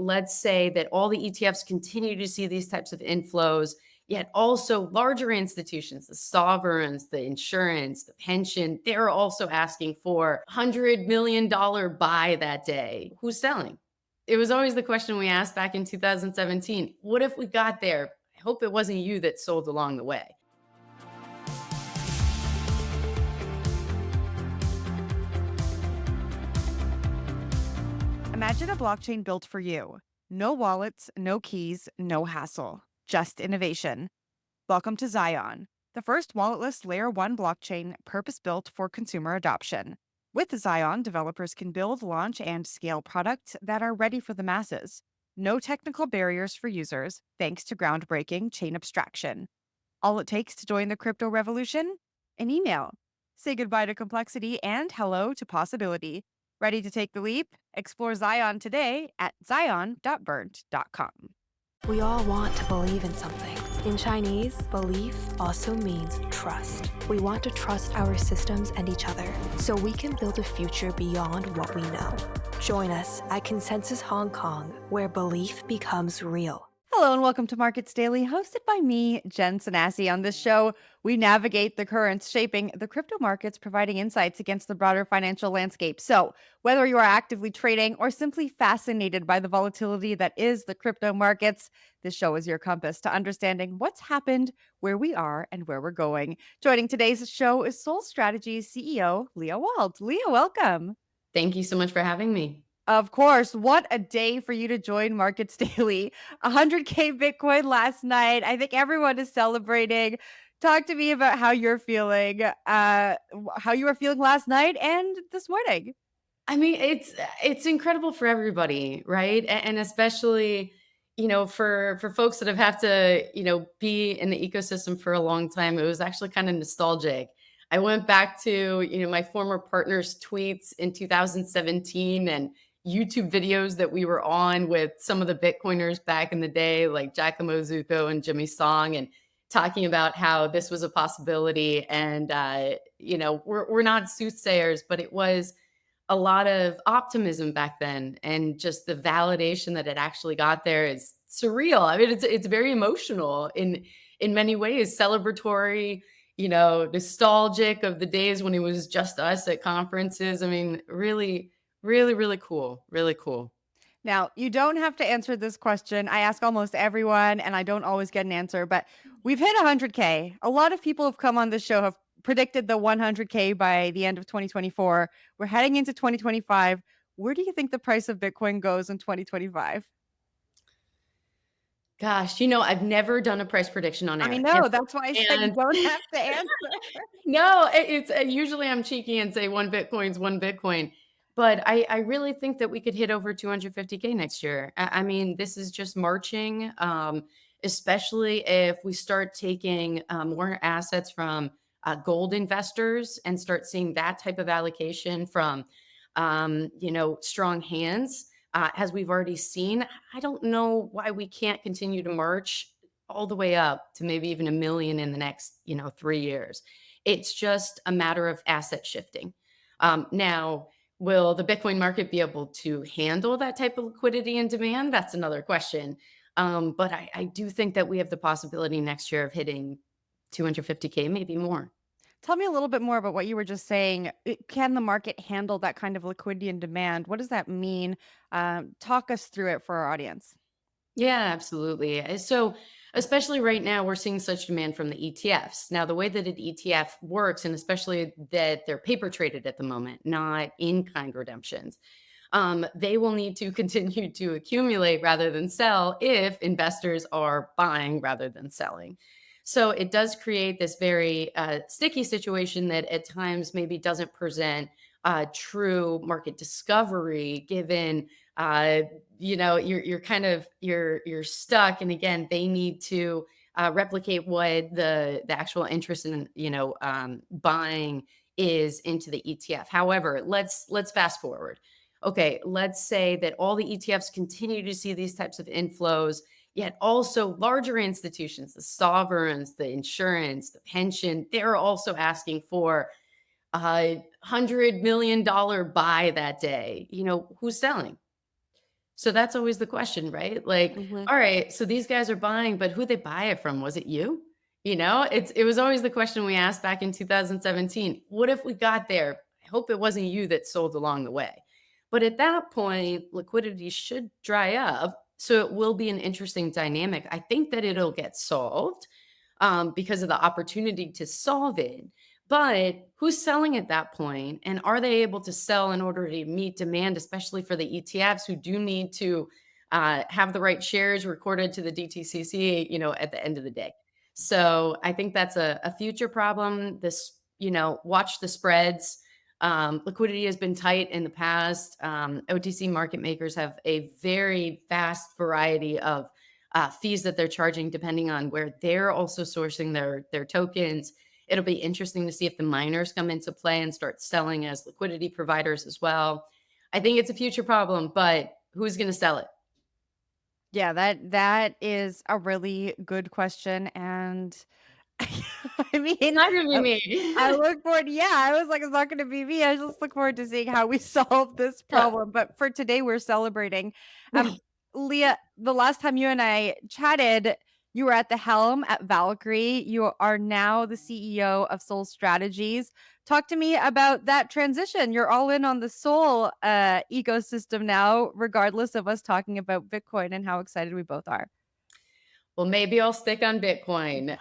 let's say that all the ETFs continue to see these types of inflows, yet also larger institutions, the sovereigns, the insurance, the pension, they're also asking for $100 million buy that day. Who's selling? It was always the question we asked back in 2017. What if we got there? I hope it wasn't you that sold along the way. Imagine a blockchain built for you. No wallets, no keys, no hassle, just innovation. Welcome to Xion, the first walletless layer 1 blockchain purpose built for consumer adoption. With Xion, developers can build, launch, and scale products that are ready for the masses. No technical barriers for users, thanks to groundbreaking chain abstraction. All it takes to join the crypto revolution? An email. Say goodbye to complexity and hello to possibility. Ready to take the leap? Explore Xion today at xion.burnt.com. We all want to believe in something. In Chinese, belief also means trust. We want to trust our systems and each other so we can build a future beyond what we know. Join us at Consensus Hong Kong, where belief becomes real. Hello and welcome to Markets Daily, hosted by me, Jen Sanasi. On this show, we navigate the currents shaping the crypto markets, providing insights against the broader financial landscape. So, whether you are actively trading or simply fascinated by the volatility that is the crypto markets, this show is your compass to understanding what's happened, where we are, and where we're going. Joining today's show is SOL Strategies CEO Leah Wald. Leah, welcome. Thank you so much for having me. Of course. What a day for you to join Markets Daily. 100K Bitcoin last night. I think everyone is celebrating. Talk to me about how you're feeling, how you were feeling last night and this morning. I mean, it's incredible for everybody, right? And especially, for folks that have to, be in the ecosystem for a long time, it was actually kind of nostalgic. I went back to, my former partner's tweets in 2017 and YouTube videos that we were on with some of the Bitcoiners back in the day, like Giacomo Zucco and Jimmy Song, and talking about how this was a possibility. And, we're not soothsayers, but it was a lot of optimism back then, and just the validation that it actually got there is surreal. I mean, it's very emotional in many ways, celebratory, nostalgic of the days when it was just us at conferences. I mean, really, really, really cool. Really cool. Now, you don't have to answer this question. I ask almost everyone, and I don't always get an answer, but we've hit 100K. A lot of people have come on this show, have predicted the 100K by the end of 2024. We're heading into 2025. Where do you think the price of Bitcoin goes in 2025? Gosh, I've never done a price prediction on I air. know. That's why I said you And don't have to answer. no, it's usually I'm cheeky and say one Bitcoin's one Bitcoin. But I really think that we could hit over 250K next year. I mean, this is just marching, especially if we start taking more assets from gold investors and start seeing that type of allocation from, strong hands. As we've already seen, I don't know why we can't continue to march all the way up to maybe even 1 million in the next, 3 years. It's just a matter of asset shifting. Now, will the Bitcoin market be able to handle that type of liquidity and demand? That's another question. But I do think that we have the possibility next year of hitting 250K, maybe more. Tell me a little bit more about what you were just saying. Can the market handle that kind of liquidity and demand? What does that mean? Talk us through it for our audience. Yeah, absolutely. So, especially right now, we're seeing such demand from the ETFs. Now, the way that an ETF works, and especially that they're paper traded at the moment, not in kind redemptions, they will need to continue to accumulate rather than sell if investors are buying rather than selling. So, it does create this very sticky situation that at times maybe doesn't present true market discovery given you're kind of you're stuck, and again they need to replicate what the actual interest in buying is into the ETF. However, let's fast forward. Okay, let's say that all the ETFs continue to see these types of inflows, yet also larger institutions, the sovereigns, the insurance, the pension, they're also asking for $100 million buy that day. Who's selling? So that's always the question, right? Like, Mhm. all right, so these guys are buying, but who they buy it from? Was it you? It was always the question we asked back in 2017. What if we got there? I hope it wasn't you that sold along the way. But at that point, liquidity should dry up. So it will be an interesting dynamic. I think that it'll get solved because of the opportunity to solve it. But who's selling at that point? And are they able to sell in order to meet demand, especially for the ETFs who do need to have the right shares recorded to the DTCC, at the end of the day? So I think that's a future problem. Watch the spreads. Liquidity has been tight in the past. OTC market makers have a very vast variety of fees that they're charging depending on where they're also sourcing their tokens. It'll be interesting to see if the miners come into play and start selling as liquidity providers as well. I think it's a future problem, but who's going to sell it? Yeah, that is a really good question, and I It's mean, not going to be I I me. look forward yeah, I was like, "It's not gonna be me." I just look forward to seeing how we solve this Yeah. problem, but for today, we're celebrating. Yeah. Leah, the last time you and I chatted, you were at the helm at Valkyrie. You are now the CEO of SOL Strategies. Talk to me about that transition. You're all in on the SOL, ecosystem now, regardless of us talking about Bitcoin and how excited we both are. Well, maybe I'll stick on Bitcoin.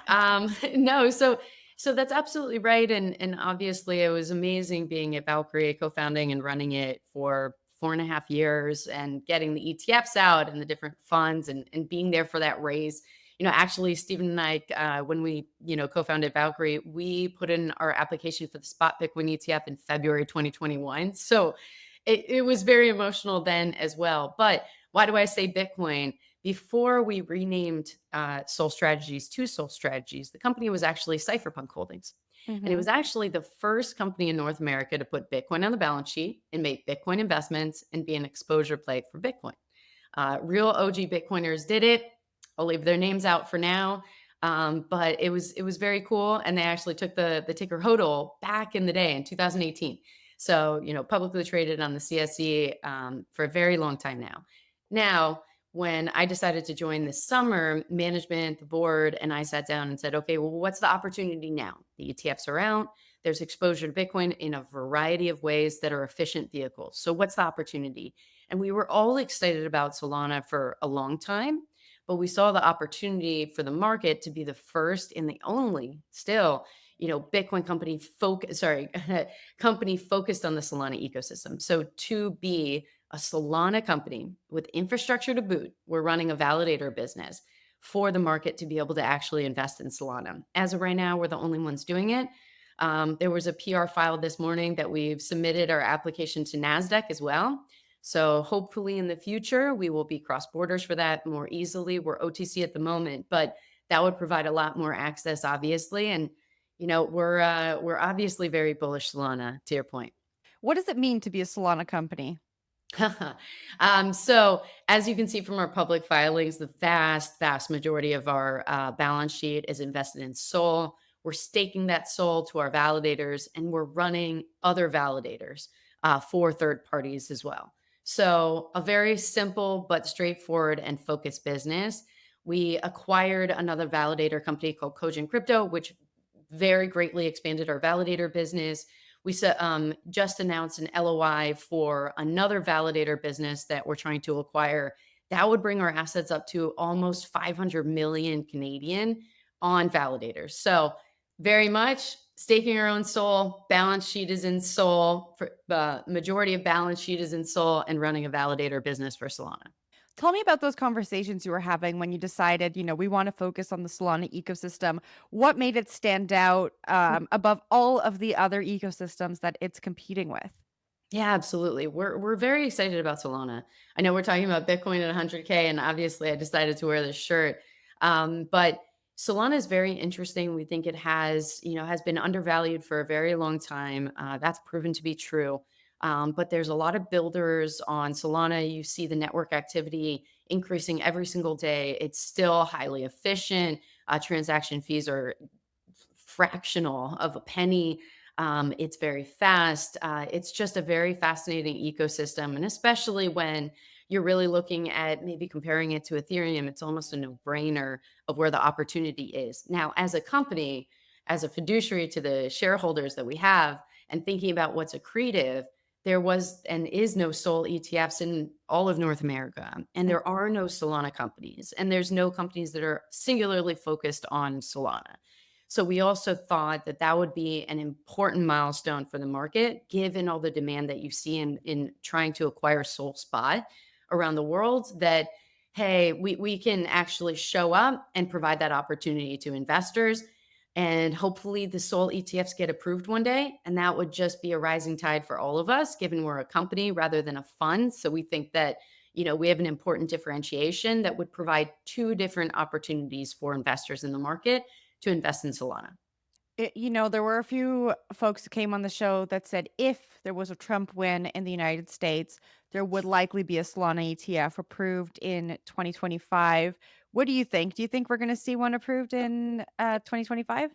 No, so that's absolutely right, and obviously it was amazing being at Valkyrie, co-founding and running it for 4.5 years, and getting the ETFs out and the different funds, and being there for that raise. Actually, Stephen and I, when we co-founded Valkyrie, we put in our application for the spot Bitcoin ETF in February 2021. So it was very emotional then as well. But why do I say Bitcoin? Before we renamed Soul Strategies to Soul Strategies, the company was actually Cypherpunk Holdings. And it Mhm. was actually the first company in North America to put Bitcoin on the balance sheet and make Bitcoin investments and be an exposure play for Bitcoin. Real OG Bitcoiners did it. I'll leave their names out for now. But it was very cool. And they actually took the ticker HODL back in the day in 2018. So, publicly traded on the CSE for a very long time now. Now, when I decided to join this summer, management, the board, and I sat down and said, okay, well, what's the opportunity now? The ETFs are out. There's exposure to Bitcoin in a variety of ways that are efficient vehicles. So, what's the opportunity? And we were all excited about Solana for a long time, but we saw the opportunity for the market to be the first and the only still, Bitcoin company focused on the Solana ecosystem. So to be a Solana company with infrastructure to boot, we're running a validator business for the market to be able to actually invest in Solana. As of right now, we're the only ones doing it. There was a PR file this morning that we've submitted our application to NASDAQ as well. So hopefully in the future, we will be cross borders for that more easily. We're OTC at the moment, but that would provide a lot more access, obviously. And we're obviously very bullish Solana, to your point. What does it mean to be a Solana company? So as you can see from our public filings, the vast majority of our balance sheet is invested in SOL. We're staking that SOL to our validators, and we're running other validators for third parties as well. So a very simple but straightforward and focused business. We acquired another validator company called Cogent Crypto, which very greatly expanded our validator business. We just announced an LOI for another validator business that we're trying to acquire. That would bring our assets up to almost 500 million Canadian on validators. So very much staking our own SOL. Balance sheet is in SOL. For the majority of balance sheet is in SOL, and running a validator business for Solana. Tell me about those conversations you were having when you decided, we want to focus on the Solana ecosystem. What made it stand out above all of the other ecosystems that it's competing with? Yeah, absolutely. We're very excited about Solana. I know we're talking about Bitcoin at 100K, and obviously I decided to wear this shirt. But Solana is very interesting. We think it has been undervalued for a very long time. That's proven to be true. But there's a lot of builders on Solana. You see the network activity increasing every single day. It's still highly efficient. Transaction fees are fractional of a penny. It's very fast. It's just a very fascinating ecosystem. And especially when you're really looking at maybe comparing it to Ethereum. It's almost a no-brainer of where the opportunity is. Now, as a company, as a fiduciary to the shareholders that we have, and thinking about what's accretive, there was and is no SOL ETFs in all of North America, and Mm. there are no Solana companies, and there's no companies that are singularly focused on Solana. So we also thought that that would be an important milestone for the market, given all the demand that you see in trying to acquire SOL spot around the world. That hey, we can actually show up and provide that opportunity to investors, and hopefully the SOL ETFs get approved one day. And that would just be a rising tide for all of us, given we're a company rather than a fund. So we think that, we have an important differentiation that would provide two different opportunities for investors in the market to invest in Solana. There were a few folks who came on the show that said if there was a Trump win in the United States, there would likely be a Solana ETF approved in 2025. What do you think? Do you think we're going to see one approved in 2025?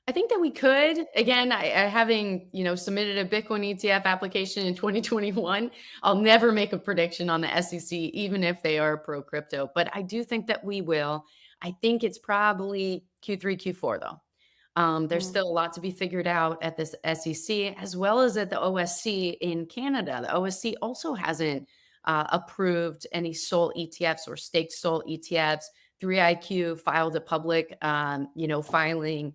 I think that we could. Again, having submitted a Bitcoin ETF application in 2021, I'll never make a prediction on the SEC, even if they are pro crypto. But I do think that we will. I think it's probably Q3, Q4 though. There's Mm. still a lot to be figured out at this SEC as well as at the OSC in Canada. The OSC also hasn't approved any SOL ETFs or staked SOL ETFs. 3IQ filed a public, filing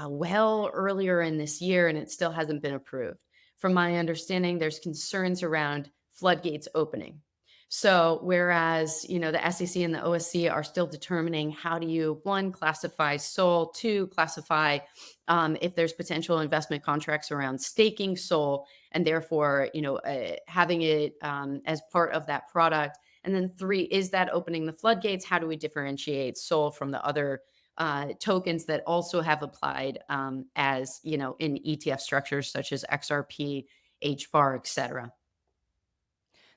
well earlier in this year, and it still hasn't been approved. From my understanding, there's concerns around floodgates opening. So whereas the SEC and the OSC are still determining how do you one classify SOL, two classify if there's potential investment contracts around staking SOL, and therefore having it as part of that product. And then three, is that opening the floodgates? How do we differentiate SOL from the other tokens that also have applied as in ETF structures such as XRP, HBAR, et cetera.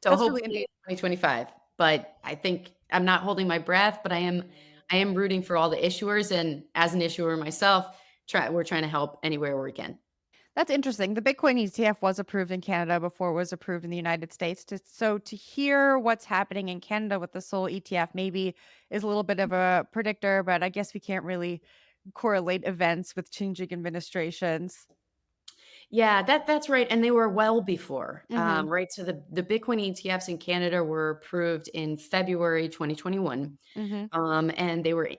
So That's really hopefully 2025, but I think I'm not holding my breath, but I am rooting for all the issuers, and as an issuer myself, we're trying to help anywhere we can. That's interesting. The Bitcoin ETF was approved in Canada before it was approved in the United States. So to hear what's happening in Canada with the SOL ETF maybe is a little bit of a predictor, but I guess we can't really correlate events with changing administrations. Yeah, that's right, and they were well before, Hmm. right? So the Bitcoin ETFs in Canada were approved in February 2021. Hmm. And they were,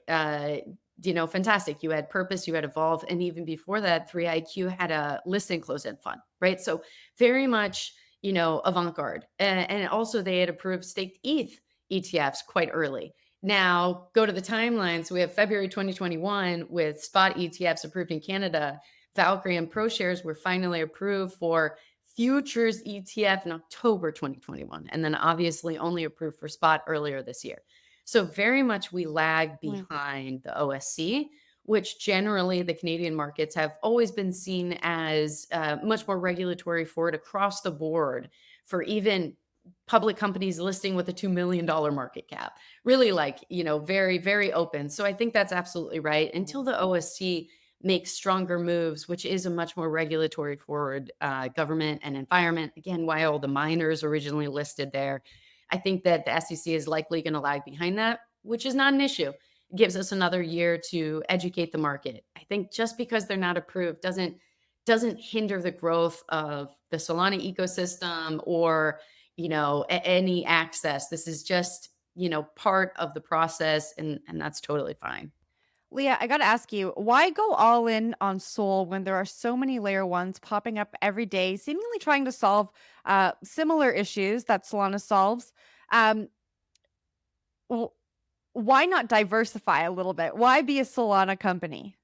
fantastic. You had Purpose, you had Evolve, and even before that, 3IQ had a listing closed-end fund, right? So very much, avant-garde. And also they had approved staked ETH ETFs quite early. Now go to the timeline. So we have February 2021 with spot ETFs approved in Canada. Valkyrie and ProShares were finally approved for futures ETF in October 2021, and then obviously only approved for spot earlier this year. So very much we lag behind the OSC, which generally the Canadian markets have always been seen as much more regulatory forward across the board for even public companies listing with a $2 million market cap. Really very, very open. So I think that's absolutely right. Until the OSC makes stronger moves, which is a much more regulatory forward government and environment. Again, why all the miners originally listed there. I think that the SEC is likely going to lag behind that, which is not an issue. It gives us another year to educate the market. I think just because they're not approved doesn't hinder the growth of the Solana ecosystem or any access. This is just part of the process, and that's totally fine. Leah, I got to ask you, why go all in on Sol when there are so many layer ones popping up every day, seemingly trying to solve similar issues that Solana solves? Um, w- why not diversify a little bit? Why be a Solana company?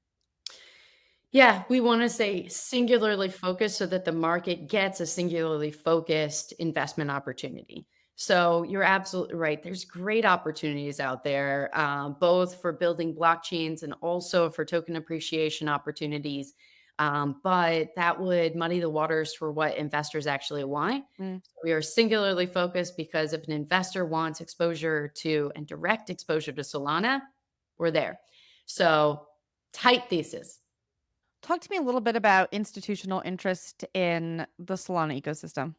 Yeah, we want to say singularly focused so that the market gets a singularly focused investment opportunity. So you're absolutely right. There's great opportunities out there, both for building blockchains and also for token appreciation opportunities. But that would muddy the waters for what investors actually want. Mm. We are singularly focused because if an investor wants exposure to and direct exposure to Solana, we're there. So tight thesis. Talk to me a little bit about institutional interest in the Solana ecosystem.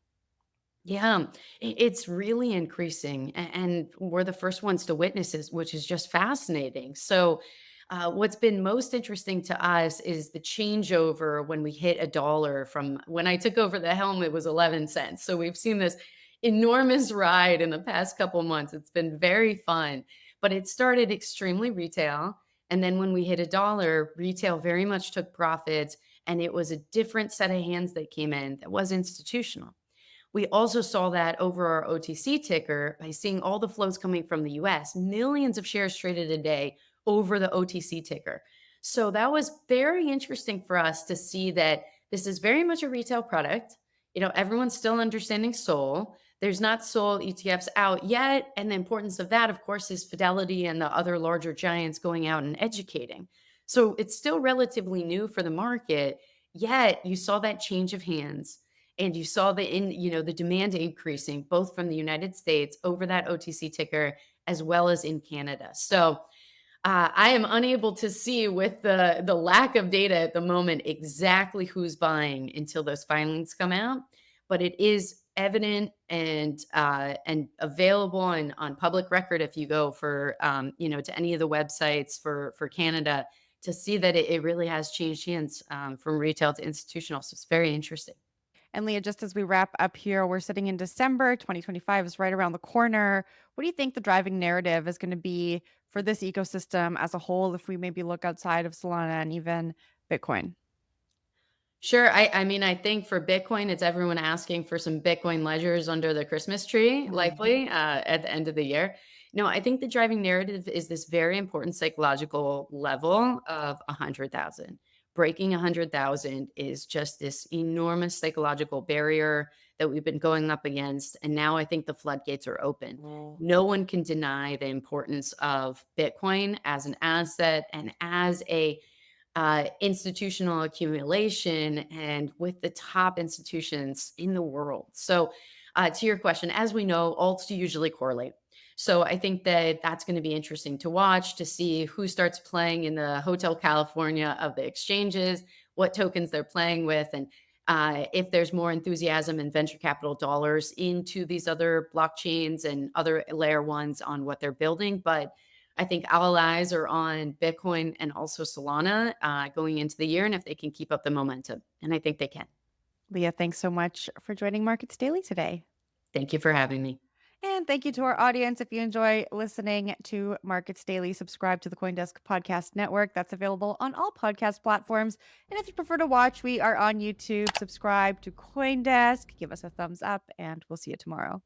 Yeah, it's really increasing, and we're the first ones to witness it, which is just fascinating. So, what's been most interesting to us is the changeover when we hit a dollar. From when I took over the helm, it was 11 cents. So we've seen this enormous ride in the past couple months. It's been very fun, but it started extremely retail, and then when we hit a dollar, retail very much took profits, and it was a different set of hands that came in that was institutional. We also saw that over our OTC ticker by seeing all the flows coming from the US, millions of shares traded a day over the OTC ticker. So that was very interesting for us to see that this is very much a retail product. Everyone's still understanding SOL. There's not SOL ETFs out yet. And the importance of that, of course, is Fidelity and the other larger giants going out and educating. So it's still relatively new for the market. Yet you saw that change of hands and you saw the demand increasing both from the United States over that OTC ticker as well as in Canada. So I am unable to see with the lack of data at the moment exactly who's buying until those filings come out, but it is evident and available and on public record if you go for to any of the websites for Canada to see that it really has changed hands from retail to institutional. So it's very interesting. And Leah, just as we wrap up here, we're sitting in December 2025 is right around the corner. What do you think the driving narrative is going to be for this ecosystem as a whole if we maybe look outside of Solana and even Bitcoin? Sure. I mean, I think for Bitcoin, it's everyone asking for some Bitcoin ledgers under the Christmas tree, Mhm. likely at the end of the year. No, I think the driving narrative is this very important psychological level of 100,000. Breaking 100,000 is just this enormous psychological barrier that we've been going up against. And now I think the floodgates are open. No one can deny the importance of Bitcoin as an asset and as a institutional accumulation and with the top institutions in the world. So, to your question, as we know, alts do usually correlate. So, I think that that's going to be interesting to watch to see who starts playing in the Hotel California of the exchanges, what tokens they're playing with, and if there's more enthusiasm and venture capital dollars into these other blockchains and other layer ones on what they're building. But I think all eyes are on Bitcoin and also Solana going into the year, and if they can keep up the momentum. And I think they can. Leah, thanks so much for joining Markets Daily today. Thank you for having me. And thank you to our audience. If you enjoy listening to Markets Daily, subscribe to the CoinDesk Podcast Network. That's available on all podcast platforms. And if you prefer to watch, we are on YouTube. Subscribe to CoinDesk, give us a thumbs up, and we'll see you tomorrow.